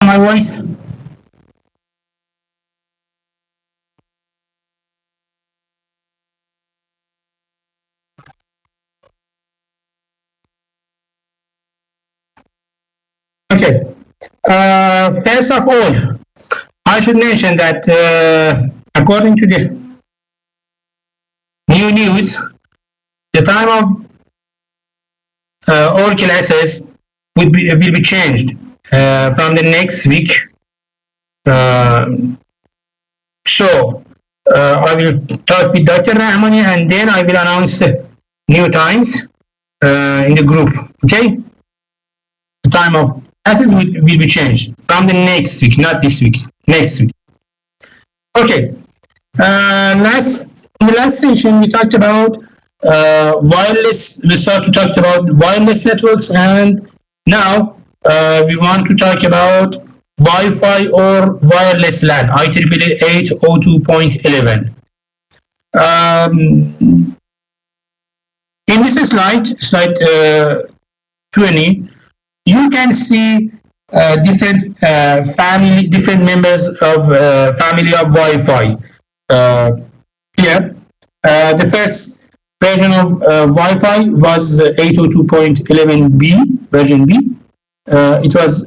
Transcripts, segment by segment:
my voice? Okay. First of all, I should mention that according to the new news, the time of all classes will be changed from the next week. So I will talk with Dr. Rahmani and then I will announce the new times in the group. Okay? The time of classes will be changed from the next week, not this week, next week. Okay. In the last session, we talked about wireless. We started to talk about wireless networks, and now we want to talk about Wi-Fi or wireless LAN, IEEE 802.11. In this slide 20, you can see different members of family of Wi-Fi. Here, the first version of Wi-Fi was 802.11b, version B. It was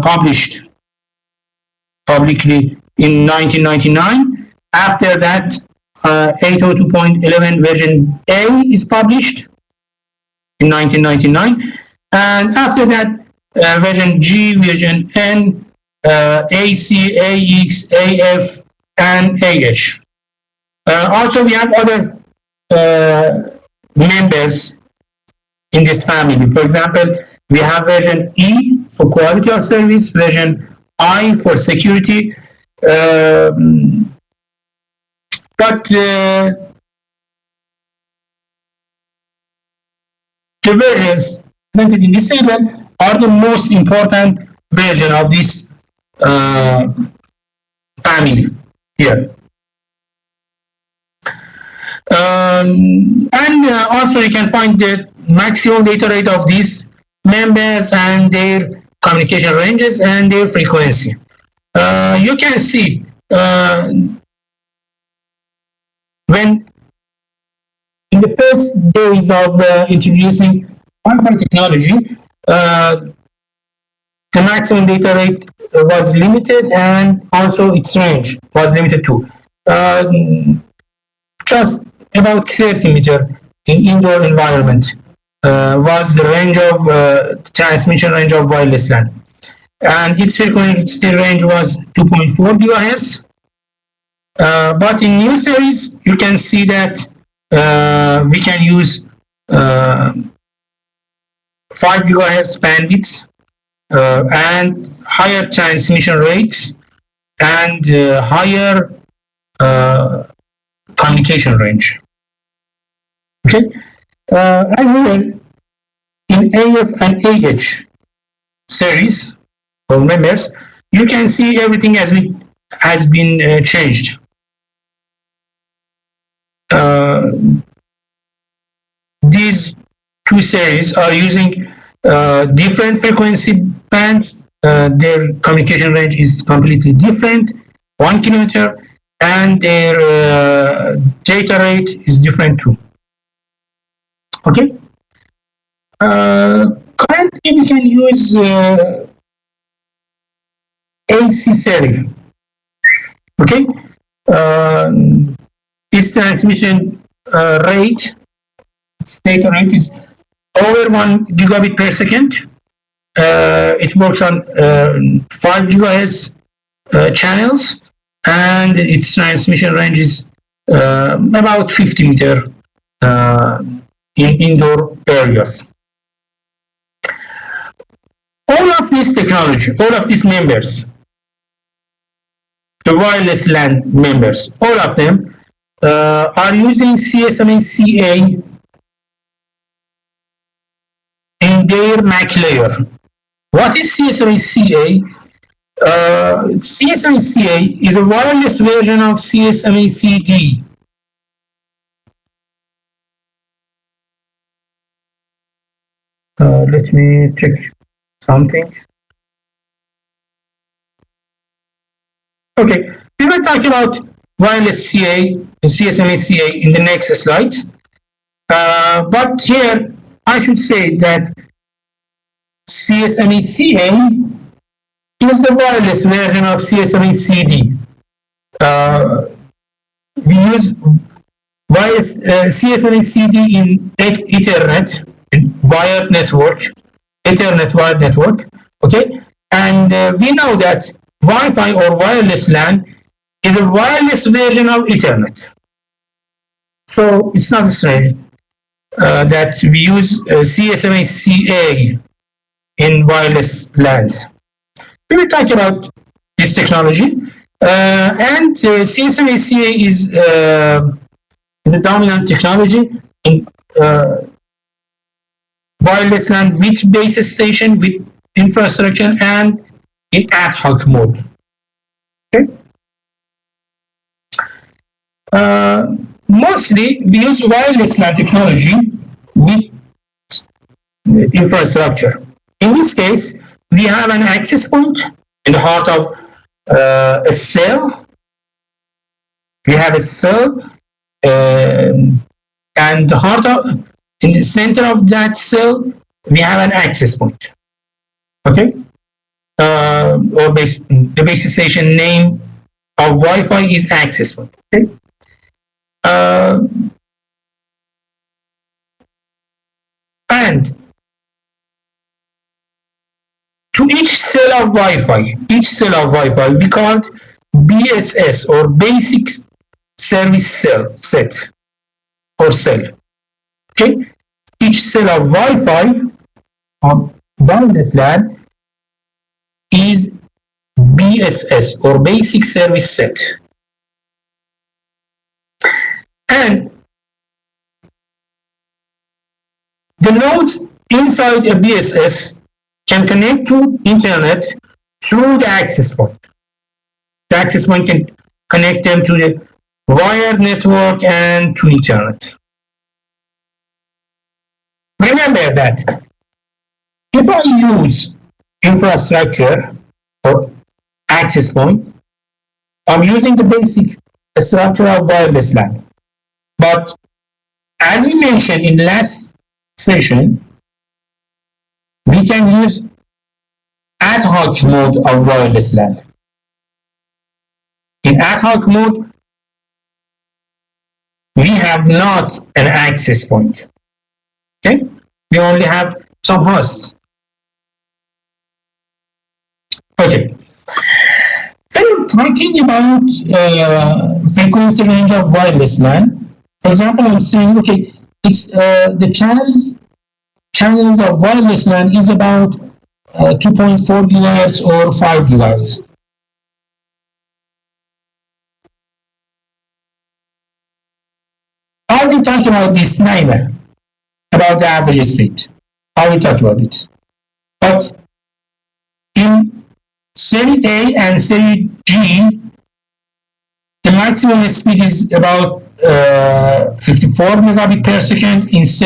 published publicly in 1999. After that, 802.11 version A is published in 1999. And after that, version G, version N, AC, AX, AF, and AH. Also, we have other members in this family. For example, we have version E for quality of service, version I for security. But the versions presented in this table are the most important version of this family here. And also you can find the maximum data rate of these members and their communication ranges and their frequency. You can see when in the first days of introducing Wi-Fi technology, the maximum data rate was limited and also its range was limited too. Just about 30 meter in indoor environment was the range of transmission range of wireless LAN. And its frequency range was 2.4 gigahertz. But in new series, you can see that we can use 5 gigahertz bandwidth and higher transmission rates and higher communication range. Okay, and here in AF and AH series or members, you can see everything has been changed. These two series are using different frequency bands. Their communication range is completely different, 1 kilometer, and their data rate is different too. Okay. Currently, we can use AC series. Okay. Its transmission rate, its data rate is over 1 gigabit per second. It works on 5 gigahertz channels, and its transmission range is about 50 meter in indoor areas. All of this technology, all of these members, the wireless LAN members, all of them are using CSMA-CA in their MAC layer. What is CSMA-CA? CSMA-CA is a wireless version of CSMA-CD. Let me check something. Okay, we will talk about wireless CA, CSMA CA in the next slides. But here I should say that CSMA CA is the wireless version of CSMA CD. We use wireless CSMA CD in Ethernet, wired network, Ethernet wired network. Okay, and we know that Wi-Fi or wireless LAN is a wireless version of Ethernet. So it's not strange that we use CSMA CA in wireless LANs. We will talk about this technology, and CSMA CA is a dominant technology in wireless LAN with base station, with infrastructure, and in ad hoc mode. Okay. Mostly we use wireless LAN technology with infrastructure. In this case, we have an access point in the heart of a cell. We have a cell, and the heart of, in the center of that cell, we have an access point. Okay, or the base station name of Wi-Fi is access point. Okay. And to each cell of Wi-Fi, we call it BSS or basic service set or cell. Okay, each cell of Wi-Fi or wireless LAN is BSS or basic service set. And the nodes inside a BSS can connect to internet through the access point. The access point can connect them to the wired network and to internet. Remember that if I use infrastructure or access point, I'm using the basic structure of wireless LAN. But as we mentioned in the last session, we can use ad hoc mode of wireless LAN. In ad hoc mode, we have not an access point. Okay, we only have some hosts. Okay, when talking about frequency range of wireless LAN, for example, I'm saying, okay, it's the channels of wireless LAN is about 2.4 gigahertz or 5 gigahertz. I will talk about this later, about the average speed. I will talk about it. But in Series A and Series G, the maximum speed is about 54 megabit per second. In Series